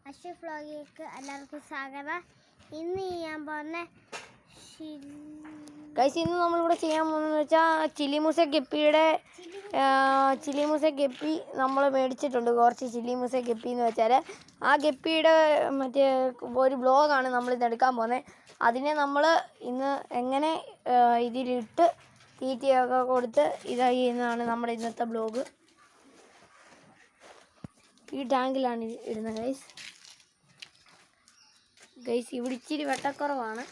അശ്വ വ്ലോഗിലേക്ക് എല്ലാവർക്കും സ്വാഗതം. ഇന്ന് ഞാൻ പറഞ്ഞ ഗൈസ്, ഇന്ന് നമ്മളിവിടെ ചെയ്യാൻ പോകുന്നതെന്ന് വെച്ചാൽ ചില്ലിമൂസ ഗപ്പി നമ്മൾ മേടിച്ചിട്ടുണ്ട്. കുറച്ച് ചില്ലിമൂസ ഗപ്പി എന്ന് വെച്ചാൽ ആ ഗപ്പിയുടെ മറ്റേ ഒരു ബ്ലോഗാണ് നമ്മളിന്ന് എടുക്കാൻ പോകുന്നത്. അതിനെ നമ്മൾ ഇന്ന് എങ്ങനെ ഇതിലിട്ട് തീറ്റയൊക്കെ കൊടുത്ത് ഇതായി എന്നാണ് നമ്മുടെ ഇന്നത്തെ ബ്ലോഗ്. ഈ ടാങ്കിലാണ് ഇടുന്നത് ഗൈസ്. ഇവിടെ ഇച്ചിരി വെട്ടക്കുറവാണ്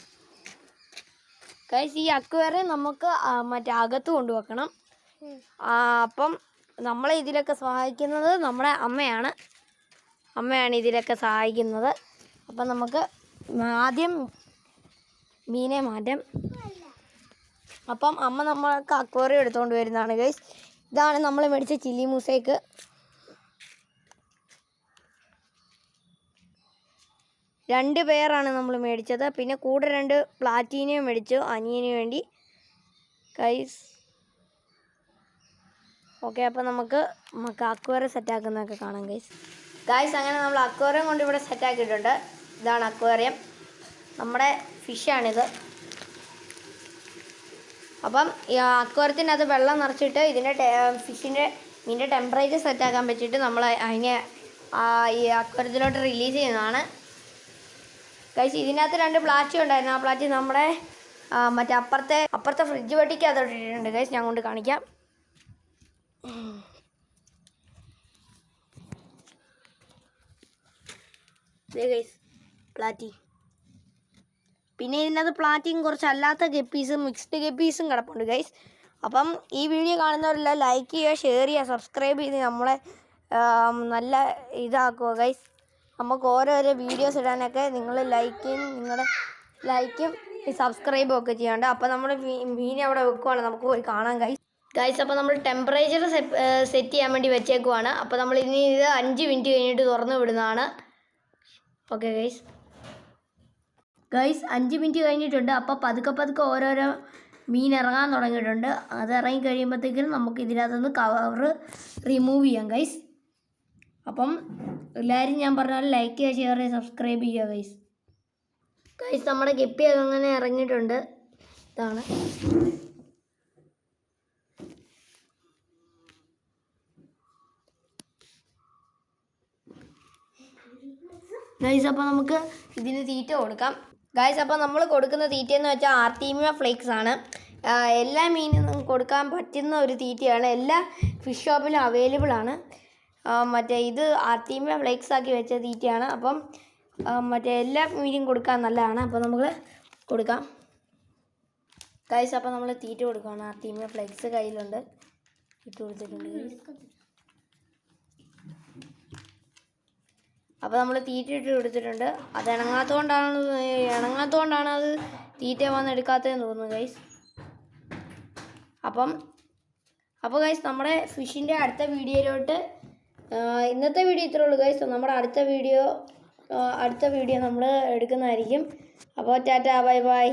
ഗൈസ്. ഈ അക്വേറിയം നമുക്ക് മറ്റേ അകത്ത് കൊണ്ടുവെക്കണം. അപ്പം നമ്മളെ ഇതിലൊക്കെ സഹായിക്കുന്നത് നമ്മുടെ അമ്മയാണ് ഇതിലൊക്കെ സഹായിക്കുന്നത്. അപ്പം നമുക്ക് ആദ്യം മീനെ മാറ്റാം. അപ്പം അമ്മ നമ്മൾക്ക് അക്വേറിയം എടുത്തുകൊണ്ട് വരുന്നതാണ് ഗൈസ്. ഇതാണ് നമ്മൾ മേടിച്ച ചില്ലിമൂസയ്ക്ക്. രണ്ട് പേരാണ് നമ്മൾ മേടിച്ചത്. പിന്നെ കൂടെ 2 പ്ലാറ്റീനയും മേടിച്ചു അനിയന് വേണ്ടി ഗൈസ്. ഓക്കെ, അപ്പോൾ നമുക്ക് അക്വേറിയം സെറ്റാക്കുന്നതൊക്കെ കാണാം ഗൈസ്. അങ്ങനെ നമ്മൾ അക്വേറിയം കൊണ്ട് ഇവിടെ സെറ്റാക്കിയിട്ടുണ്ട്. ഇതാണ് അക്വേറിയം, നമ്മുടെ ഫിഷാണിത്. അപ്പം ഈ അക്വേറിയത്തിനകത്ത് വെള്ളം നിറച്ചിട്ട് ഇതിൻ്റെ മീനിൻ്റെ ടെമ്പറേച്ചർ സെറ്റാക്കാൻ പറ്റിയിട്ട് നമ്മൾ അതിനെ ഈ അക്വേറിയത്തിലോട്ട് റിലീസ് ചെയ്യുന്നതാണ് ഗൈസ്. ഇതിനകത്ത് 2 പ്ലാറ്റി ഉണ്ടായിരുന്നു. ആ പ്ലാറ്റി നമ്മുടെ മറ്റേ അപ്പുറത്തെ ഫ്രിഡ്ജ് വെട്ടിക്ക് അതോട്ട് ഇട്ടിട്ടുണ്ട് ഗൈസ്. ഞാൻ കൊണ്ട് കാണിക്കാം. Guys platy. പിന്നെ ഇതിനകത്ത് പ്ലാറ്റിയും കുറച്ച് അല്ലാത്ത ഗപ്പീസും മിക്സ്ഡ് ഗപ്പീസും കിടപ്പുണ്ട് ഗൈസ്. അപ്പം ഈ വീഡിയോ കാണുന്നവരെല്ലാം ലൈക്ക് ചെയ്യുക, ഷെയർ ചെയ്യുക, സബ്സ്ക്രൈബ് ചെയ്ത് നമ്മളെ നല്ല ഇതാക്കുക ഗൈസ്. നമുക്ക് ഓരോരോ വീഡിയോസ് ഇടാനൊക്കെ നിങ്ങളുടെ ലൈക്കും സബ്സ്ക്രൈബും ഒക്കെ ചെയ്യാണ്ട്. അപ്പോൾ നമ്മൾ മീനെ അവിടെ വെക്കുവാണ്, നമുക്ക് പോയി കാണാം ഗൈസ്. അപ്പോൾ നമ്മൾ ടെമ്പറേച്ചർ സെറ്റ് ചെയ്യാൻ വേണ്ടി വെച്ചേക്കുവാണ്. അപ്പോൾ നമ്മൾ ഇനി ഇത് 5 മിനിറ്റ് കഴിഞ്ഞിട്ട് തുറന്നു വിടുന്നതാണ്. Okay guys. 5 മിനിറ്റ് കഴിഞ്ഞിട്ടുണ്ട്. അപ്പോൾ പതുക്കെ ഓരോരോ മീൻ ഇറങ്ങാൻ തുടങ്ങിയിട്ടുണ്ട്. അത് ഇറങ്ങി കഴിയുമ്പോഴത്തേക്കും നമുക്ക് ഇതിനകത്തുനിന്ന് കവറ് റിമൂവ് ചെയ്യാം ഗൈസ്. അപ്പം എല്ലാവരും ഞാൻ പറഞ്ഞാൽ ലൈക്ക് ചെയ്യുക, ഷെയർ ചെയ്യുക, സബ്സ്ക്രൈബ് ചെയ്യുക ഗൈസ്. നമ്മുടെ ഗപ്പി അങ്ങനെ ഇറങ്ങിയിട്ടുണ്ട്. ഇതാണ് ഗൈസ്. അപ്പോൾ നമുക്ക് ഇതിന് തീറ്റ കൊടുക്കാം ഗൈസ്. അപ്പോൾ നമ്മൾ കൊടുക്കുന്ന തീറ്റയെന്ന് വെച്ചാൽ ആർട്ടീമിയ ഫ്ലേക്സ് ആണ്. എല്ലാ മീനിനും കൊടുക്കാൻ പറ്റുന്ന ഒരു തീറ്റയാണ്. എല്ലാ ഫിഷ് ഷോപ്പിലും അവൈലബിൾ ആണ്. മറ്റേ ഇത് ആർട്ടീമിയ ഫ്ലേക്സ് ആക്കി വെച്ച തീറ്റയാണ്. അപ്പം മറ്റേ എല്ലാ മീനും കൊടുക്കാൻ നല്ലതാണ്. അപ്പോൾ നമ്മൾ കൊടുക്കാം ഗൈസ്. അപ്പോൾ നമ്മൾ തീറ്റ കൊടുക്കുകയാണ്. ആർട്ടീമിയ ഫ്ലേക്സ് കയ്യിലുണ്ട്, ഇട്ട് കൊടുത്തിട്ടുണ്ട് ഗൈസ്. അപ്പോൾ നമ്മൾ തീറ്റ ഇട്ട് കൊടുത്തിട്ടുണ്ട്. അത് ഇണങ്ങാത്തതുകൊണ്ടാണ് അത് തീറ്റ വന്നെടുക്കാത്തതെന്ന് തോന്നുന്നു ഗൈസ്. അപ്പോൾ ഗൈസ്, നമ്മുടെ ഫിഷിൻ്റെ അടുത്ത വീഡിയോയിലോട്ട് ഇന്നത്തെ വീഡിയോ ഇത്രേ ഉള്ളൂ ഗൈസ്. നമ്മുടെ അടുത്ത വീഡിയോ നമ്മൾ എടുക്കുന്നതായിരിക്കും. അപ്പോൾ ടാറ്റാ, ബൈ ബൈ.